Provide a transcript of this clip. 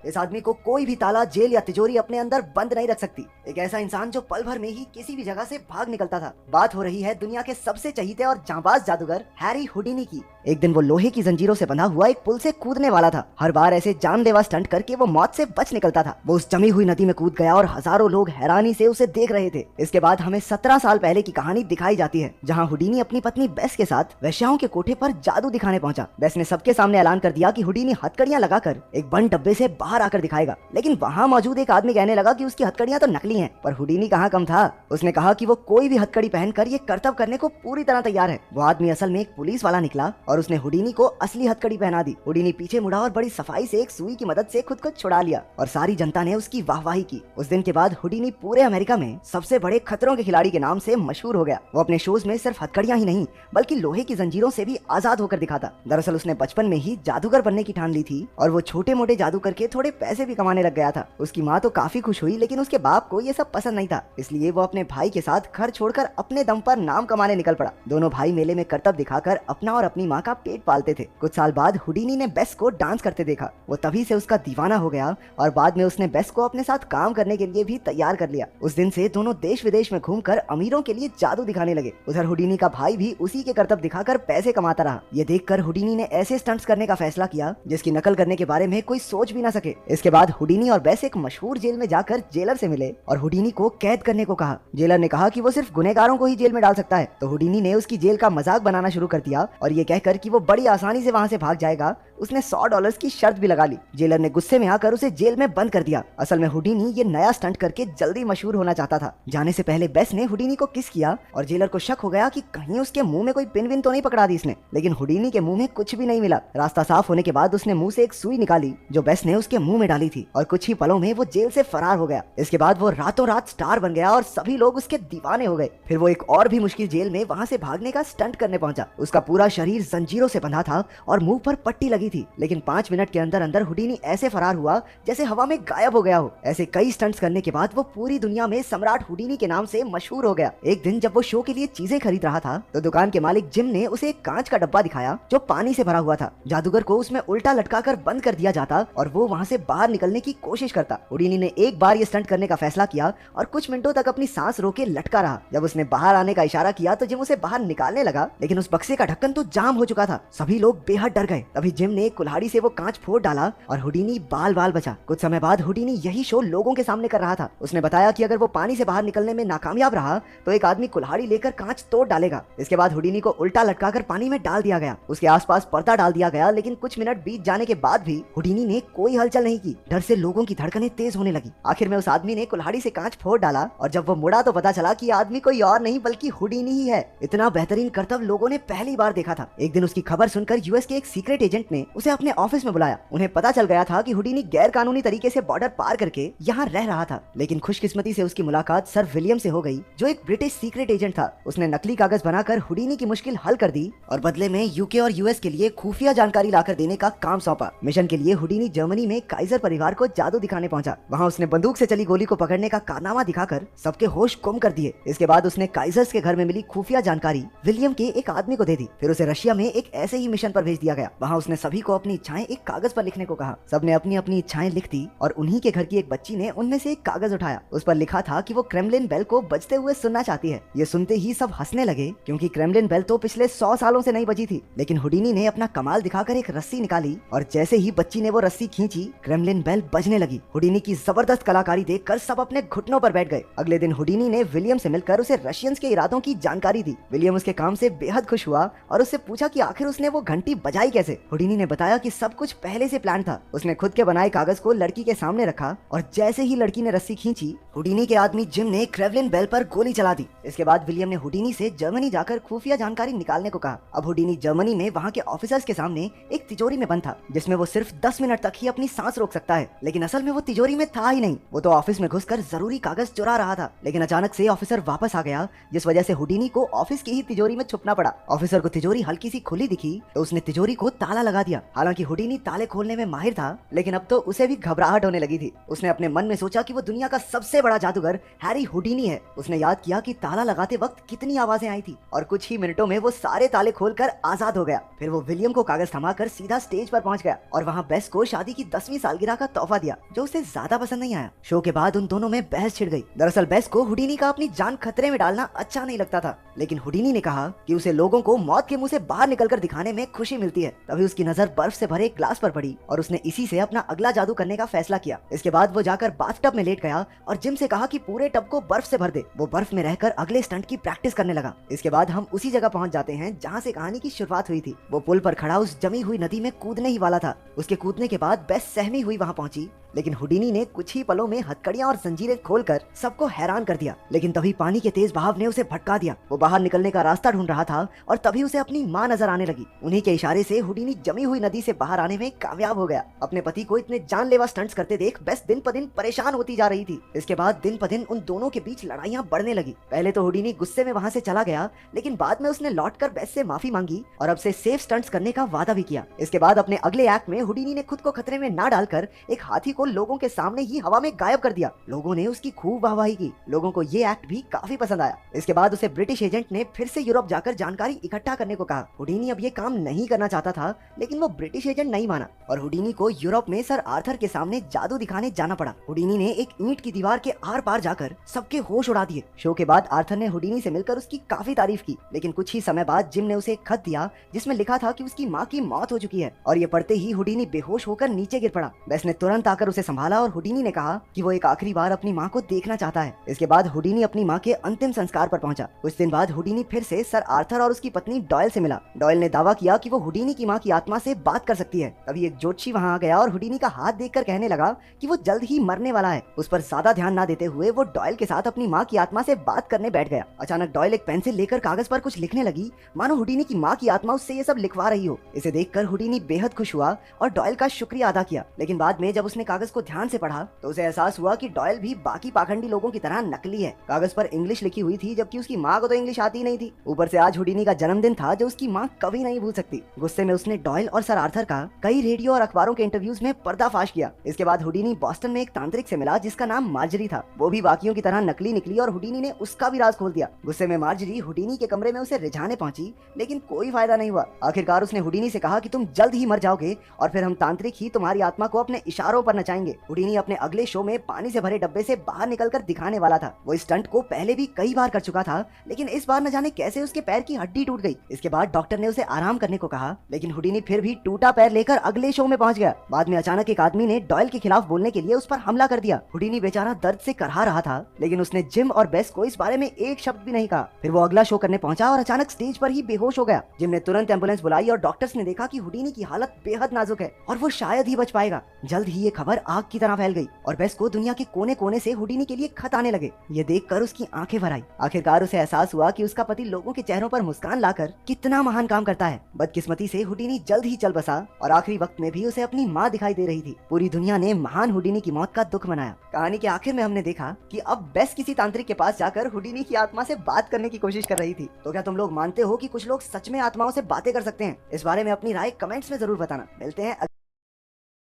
इस आदमी को कोई भी ताला, जेल या तिजोरी अपने अंदर बंद नहीं रख सकती। एक ऐसा इंसान जो पल भर में ही किसी भी जगह से भाग निकलता था। बात हो रही है दुनिया के सबसे चहीते और जांबाज जादूगर हैरी हुडिनी की। एक दिन वो लोहे की जंजीरों से बंधा हुआ एक पुल से कूदने वाला था। हर बार ऐसे जानलेवा स्टंट करके वो मौत से बच निकलता था। वो उस जमी हुई नदी में कूद गया और हजारों लोग हैरानी से उसे देख रहे थे। इसके बाद हमें 17 साल पहले की कहानी दिखाई जाती है, जहाँ हुडिनी अपनी पत्नी बेस के साथ वेश्याओं के कोठे पर जादू दिखाने पहुंचा। बेस ने सबके सामने ऐलान कर दिया कि हुडिनी हथकड़ियां लगाकर एक बंद डब्बे से बाहर आकर दिखाएगा। लेकिन वहाँ मौजूद एक आदमी कहने लगा कि उसकी हथकड़ियां तो नकली हैं। पर हुडिनी कहाँ कम था। उसने कहा कि वो कोई भी हथकड़ी पहनकर ये करतब करने को पूरी तरह तैयार है। वो आदमी असल में एक पुलिस वाला निकला और उसने हुडिनी को असली हथकड़ी पहना दी। हुडिनी पीछे मुड़ा और बड़ी सफाई से एक सुई की मदद से खुद को छुड़ा लिया और सारी जनता ने उसकी वाहवाही की। उस दिन के बाद हुडिनी पूरे अमेरिका में सबसे बड़े खतरों के खिलाड़ी के नाम से मशहूर हो गया। वो अपने शोज में सिर्फ हथकड़ियां ही नहीं बल्कि लोहे की जंजीरों से भी आजाद होकर दिखाता। दरअसल उसने बचपन में ही जादूगर बनने की ठान ली थी और वो छोटे मोटे जादू करके थोड़े पैसे भी कमाने लग गया था। उसकी माँ तो काफी खुश हुई, लेकिन उसके बाप को ये सब पसंद नहीं था। इसलिए वो अपने भाई के साथ घर छोड़कर अपने दम पर नाम कमाने निकल पड़ा। दोनों भाई मेले में करतब दिखाकर अपना और अपनी माँ का पेट पालते थे। कुछ साल बाद हुडिनी ने बेस को डांस करते देखा। वो तभी से उसका दीवाना हो गया और बाद में उसने बेस को अपने साथ काम करने के लिए भी तैयार कर लिया। उस दिन से दोनों देश विदेश में घूमकर अमीरों के लिए जादू दिखाने लगे। उधर हुडिनी का भाई भी उसी के करतब दिखाकर पैसे कमाता रहा। ये देखकर हुडिनी ने ऐसे स्टंट्स करने का फैसला किया जिसकी नकल करने के बारे में कोई सोच भी ना सके। इसके बाद हुडिनी और बेस एक मशहूर जेल में जाकर जेलर से मिले और हुडिनी को कैद करने को कहा। जेलर ने कहा कि वो सिर्फ गुनहगारों को ही जेल में डाल सकता है। तो हुडिनी ने उसकी जेल का मजाक बनाना शुरू कर दिया और ये कहकर कि वो बड़ी आसानी से वहाँ से भाग जाएगा, उसने $100 की शर्त भी लगा ली। जेलर ने गुस्से में आकर उसे जेल में बंद कर दिया। असल में हुडिनी ये नया स्टंट करके जल्दी मशहूर होना चाहता था। जाने से पहले बेस ने हुडिनी को किस किया और जेलर को शक हो गया कि कहीं उसके मुंह में कोई पिन विन तो नहीं पकड़ा दी इसने। लेकिन हुडिनी के मुंह में कुछ भी नहीं मिला। रास्ता साफ होने के बाद उसने मुंह से एक सुई निकाली जो बेस ने उसके मुंह में डाली थी और कुछ ही पलों में वो जेल से फरार हो गया। इसके बाद वो रातों रात स्टार बन गया और सभी लोग उसके दीवाने हो गए। फिर वो एक और भी मुश्किल जेल में वहाँ से भागने का स्टंट करने पहुंचा। उसका पूरा शरीर जंजीरों से बंधा था और मुंह पर पट्टी लगी थी। लेकिन 5 मिनट के अंदर अंदर हुडिनी ऐसे फरार हुआ जैसे हवा में गायब हो गया हो। ऐसे कई स्टंट्स करने के बाद वो पूरी दुनिया में सम्राट हुडिनी के नाम से मशहूर हो गया। एक दिन जब वो शो के लिए चीजें खरीद रहा था तो दुकान के मालिक जिम ने उसे एक कांच का डब्बा दिखाया जो पानी से भरा हुआ था। जादूगर को उसमें उल्टा लटकाकर बंद कर दिया जाता और वो वहाँ से बाहर निकलने की कोशिश करता। हुडिनी ने एक बार ये स्टंट करने का फैसला किया और कुछ मिनटों तक अपनी सांस रोके लटका रहा। जब उसने बाहर आने का इशारा किया तो जिम उसे बाहर निकालने लगा, लेकिन उस बक्से का ढक्कन तो जाम हो चुका था। सभी लोग बेहद डर गए। तभी जिम ने कुल्हाड़ी से वो कांच फोड़ डाला और हुडिनी बाल बाल बचा। कुछ समय बाद हुडिनी यही शो लोगों के सामने कर रहा था। उसने बताया कि अगर वो पानी से बाहर निकलने में नाकामयाब रहा तो एक आदमी कुल्हाड़ी लेकर कांच तोड़ डालेगा। इसके बाद हुडिनी को उल्टा लटकाकर पानी में डाल दिया गया। उसके आसपास पर्दा डाल दिया गया, लेकिन कुछ मिनट बीत जाने के बाद भी हुडिनी ने कोई हलचल नहीं की। डर से लोगों की धड़कनें तेज होने लगी। आखिर में उस आदमी ने कुल्हाड़ी से कांच फोड़ डाला और जब वो मुड़ा तो पता चला कि आदमी कोई और नहीं बल्कि हुडिनी ही है। इतना बेहतरीन करतब लोगों ने पहली बार देखा था। एक दिन उसकी खबर सुनकर यूएस के एक सीक्रेट एजेंट ने उसे अपने ऑफिस में बुलाया। उन्हें पता चल गया था कि हुडिनी गैर कानूनी तरीके से बॉर्डर पार करके यहाँ रह रहा था, लेकिन खुशकिस्मती से उसकी मुलाकात सर विलियम से हो गई जो एक ब्रिटिश सीक्रेट एजेंट था। उसने नकली कागज बनाकर हुडिनी की मुश्किल हल कर दी और बदले में यूके और यूएस के लिए खुफिया जानकारी लाकर देने का काम सौंपा। मिशन के लिए हुडिनी जर्मनी में काइजर परिवार को जादू दिखाने पहुंचा। वहाँ उसने बंदूक से चली गोली को पकड़ने का कारनामा दिखाकर सबके होश गुम कर दिए। इसके बाद उसने काइजर्स के घर में मिली खुफिया जानकारी विलियम के एक आदमी को दे दी। फिर उसे रशिया में एक ऐसे ही मिशन पर भेज दिया गया। वहाँ उसने सभी को अपनी इच्छाएं एक कागज पर लिखने को कहा। सबने अपनी अपनी इच्छाएं लिख दी और उन्हीं के घर की एक बच्ची ने उनमें से एक कागज उठाया। उस पर लिखा था कि वो क्रेमलिन बेल को बजते हुए सुनना चाहती है। ये सुनते ही सब हंसने लगे क्योंकि क्रेमलिन बेल तो पिछले 100 सालों से नहीं बजी थी। लेकिन हुडिनी ने अपना कमाल दिखाकर एक रस्सी निकाली और जैसे ही बच्ची ने वो रस्सी खींची क्रेमलिन बेल बजने लगी। हुडिनी की जबरदस्त कलाकारी देखकर सब अपने घुटनों पर बैठ गए। अगले दिन हुडिनी ने विलियम से मिलकर उसे रशियंस के इरादों की जानकारी दी। विलियम उसके काम से बेहद खुश हुआ और उससे पूछा कि आखिर उसने वो घंटी बजाई कैसे। हुडिनी ने बताया कि सब कुछ पहले से प्लान था। उसने खुद के बनाए कागज को लड़की के सामने रखा और जैसे ही लड़की ने रस्सी खींची हुडिनी के आदमी जिम ने क्रेमलिन बेल पर गोली चला दी। इसके बाद विलियम ने हुडिनी से जर्मनी जाकर खुफिया जानकारी निकालने को कहा। अब हुडिनी जर्मनी में वहाँ के ऑफिसर्स के सामने एक तिजोरी में बंद था जिसमें वो सिर्फ 10 मिनट तक ही अपनी सांस रोक सकता है। लेकिन असल में वो तिजोरी में था ही नहीं। वो तो ऑफिस में घुसकर जरूरी कागज चुरा रहा था। लेकिन अचानक से ऑफिसर वापस आ गया जिस वजह से हुडिनी को ऑफिस की ही तिजोरी में छुपना पड़ा। ऑफिसर को तिजोरी हल्की सी खुली दिखी तो उसने तिजोरी को ताला लगा दिया। हालांकि हुडिनी ताले खोलने में माहिर था, लेकिन अब तो उसे भी घबराहट होने लगी थी। उसने अपने मन में सोचा कि वो दुनिया का सबसे बड़ा जादूगर हैरी हुडिनी है। उसने याद किया कि ताला लगाते वक्त कितनी आवाजें आई थी और कुछ ही मिनटों में वो सारे ताले खोलकर आजाद हो गया। फिर वो विलियम को कागज थमाकर सीधा स्टेज पर पहुंच गया और वहाँ बेस को शादी की 10वीं की सालगिरह का तोहफा दिया जो उसे ज्यादा पसंद नहीं आया। शो के बाद उन दोनों में बहस छिड़ गई। दरअसल बेस को हुडीनी का अपनी जान खतरे में डालना अच्छा नहीं लगता था, लेकिन हुडीनी ने कहा कि उसे लोगों को मौत के मुंह से बाहर निकलकर दिखाने में खुशी मिलती है। तभी उसकी नजर बर्फ से भरे एक ग्लास पर पड़ी और उसने इसी से अपना अगला जादू करने का फैसला किया। इसके बाद वो जाकर बाथटब में लेट गया और जिम से कहा कि पूरे टब को बर्फ से भर दे। वो बर्फ में रहकर अगले स्टंट की प्रैक्टिस करने लगा। इसके बाद हम उसी जगह पहुंच जाते हैं जहां से कहानी की शुरुआत हुई थी। वो पुल पर खड़ा उस जमी हुई नदी में कूदने ही वाला था। उसके कूदने के बाद बेस सहमी हुई वहां पहुंची, लेकिन हुडीनी ने कुछ ही पलों में हथकड़ियां और जंजीरें खोलकर सबको हैरान कर दिया। लेकिन तभी पानी के तेज बहाव ने उसे भटका दिया। वो बाहर निकलने का रास्ता ढूंढ रहा था और तभी उसे अपनी माँ नजर आने लगी। उन्हीं के इशारे से हुडीनी जमी हुई नदी से बाहर आने में कामयाब हो गया। अपने पति को इतने जानलेवा स्टंट्स करते देख बेस दिन प दिन परेशान होती जा रही थी। इसके बाद दिन प दिन उन दोनों के बीच लड़ाइयां बढ़ने लगी। पहले तो हुडीनी गुस्से में वहां से चला गया, लेकिन बाद में उसने लौटकर बेस से माफी मांगी और अब से सेफ स्टंट्स करने का वादा भी किया। इसके बाद अपने अगले एक्ट में हुडीनी ने खुद को खतरे में ना डालकर एक हाथी को लोगों के सामने ही हवा में गायब कर दिया। लोगों ने उसकी खूब वाहवाही की। लोगों को ये एक्ट भी काफी पसंद आया। इसके बाद उसे ब्रिटिश एजेंट ने फिर से यूरोप जाकर जानकारी इकट्ठा करने को कहा। हुडीनी अब ये काम नहीं करना चाहता था, लेकिन वो ब्रिटिश एजेंट नहीं माना और हुडीनी को यूरोप में सर आर्थर के सामने जादू दिखाने जाना पड़ा। हुडीनी ने एक ईंट की दीवार के आर पार जाकर सबके होश उड़ा दिए। शो के बाद आर्थर ने हुडीनी से मिलकर उसकी काफी तारीफ की, लेकिन कुछ ही समय बाद जिम ने उसे एक खत दिया जिसमें लिखा था कि उसकी माँ की मौत हो चुकी है और ये पढ़ते ही हुडीनी बेहोश होकर नीचे गिर पड़ा। बेस ने तुरंत आकर उसे संभाला और हुडीनी ने कहा कि वो एक आखिरी बार अपनी माँ को देखना चाहता है। इसके बाद हुडीनी अपनी माँ के अंतिम संस्कार पर पहुंचा। कुछ दिन बाद हुडीनी फिर से सर आर्थर और उसकी पत्नी डॉयल से मिला। डॉयल ने दावा किया कि वो हुडीनी की माँ की आत्मा से बात कर सकती है। तभी एक ज्योतिषी वहाँ आ गया और हुडीनी का हाथ देखकर कहने लगा कि वो जल्द ही मरने वाला है। उस पर ज्यादा ध्यान न देते हुए वो डॉयल के साथ अपनी माँ की आत्मा से बात करने बैठ गया। अचानक डॉयल एक पेंसिल लेकर कागज पर कुछ लिखने लगी, मानो हुडीनी की माँ की आत्मा उससे ये सब लिखवा रही हो। इसे देखकर हुडीनी बेहद खुश हुआ और डॉयल का शुक्रिया अदा किया। लेकिन बाद में जब उसने कागज को ध्यान से पढ़ा तो उसे एहसास हुआ कि डॉयल भी बाकी पाखंडी लोगों की तरह नकली है। कागज पर इंग्लिश लिखी हुई थी, जबकि उसकी माँ को तो इंग्लिश आती नहीं थी। ऊपर से आज हुडीनी का जन्मदिन था जो उसकी माँ कभी नहीं भूल सकती। गुस्से में उसने डॉयल और सर आर्थर का कई रेडियो और अखबारों के इंटरव्यूज में पर्दाफाश किया। इसके बाद हुडीनी बॉस्टन में एक तांत्रिक से मिला जिसका नाम मार्जरी था। वो भी बाकियों की तरह नकली निकली और हुडीनी ने उसका भी राज खोल दिया। गुस्से में मार्जरी हुडीनी के कमरे में उसे रिझाने पहुंची, लेकिन कोई फायदा नहीं हुआ। आखिरकार उसने हुडीनी से कहा कि तुम जल्द ही मर जाओगे और फिर हम तांत्रिक ही तुम्हारी आत्मा को अपने इशारों पर नचाएंगे। हुडीनी अपने अगले शो में पानी से भरे डब्बे से बाहर निकलकर दिखाने वाला था। वो इस स्टंट को पहले भी कई बार कर चुका था, लेकिन इस बार न जाने कैसे उसके पैर की हड्डी टूट गई। इसके बाद डॉक्टर ने उसे आराम करने को कहा, लेकिन हुडीनी फिर भी टूटा पैर लेकर अगले शो में पहुंच गया। बाद में अचानक एक आदमी ने डॉयल के खिलाफ बोलने के लिए उस पर हमला कर दिया। हुडीनी बेचारा दर्द से करहा रहा था, लेकिन उसने जिम और बेस को इस बारे में एक शब्द भी नहीं कहा। फिर वो अगला शो करने पहुंचा और अचानक स्टेज पर ही बेहोश हो गया। जिम ने तुरंत एम्बुलेंस बुलाई और डॉक्टर्स ने देखा कि हुडीनी की हालत बेहद नाजुक है और वो शायद ही बच पाएगा। जल्द ही ये खबर आग की तरह फैल गई और बेस को दुनिया के कोने कोने से हुडीनी के लिए खत आने लगे। ये देखकर उसकी आंखें भर आई। आखिरकार उसे एहसास हुआ कि उसका पति लोगों के चेहरों पर मुस्कान लाकर कितना महान काम करता है। बदकिस्मती से हुडीनी जल्द ही चल बसा और आखिरी वक्त में भी उसे अपनी माँ दिखाई दे रही थी। पूरी दुनिया ने महान हुडीनी की मौत का दुख मनाया। कहानी के आखिर में हमने देखा कि अब बेस किसी तांत्रिक के पास जाकर हुडीनी की आत्मा से बात करने की कोशिश कर रही थी। तो क्या तुम लोग मानते हो कि कुछ लोग सच में आत्माओं से बातें कर सकते हैं? इस बारे में अपनी राय कमेंट्स में जरूर बताना। मिलते हैं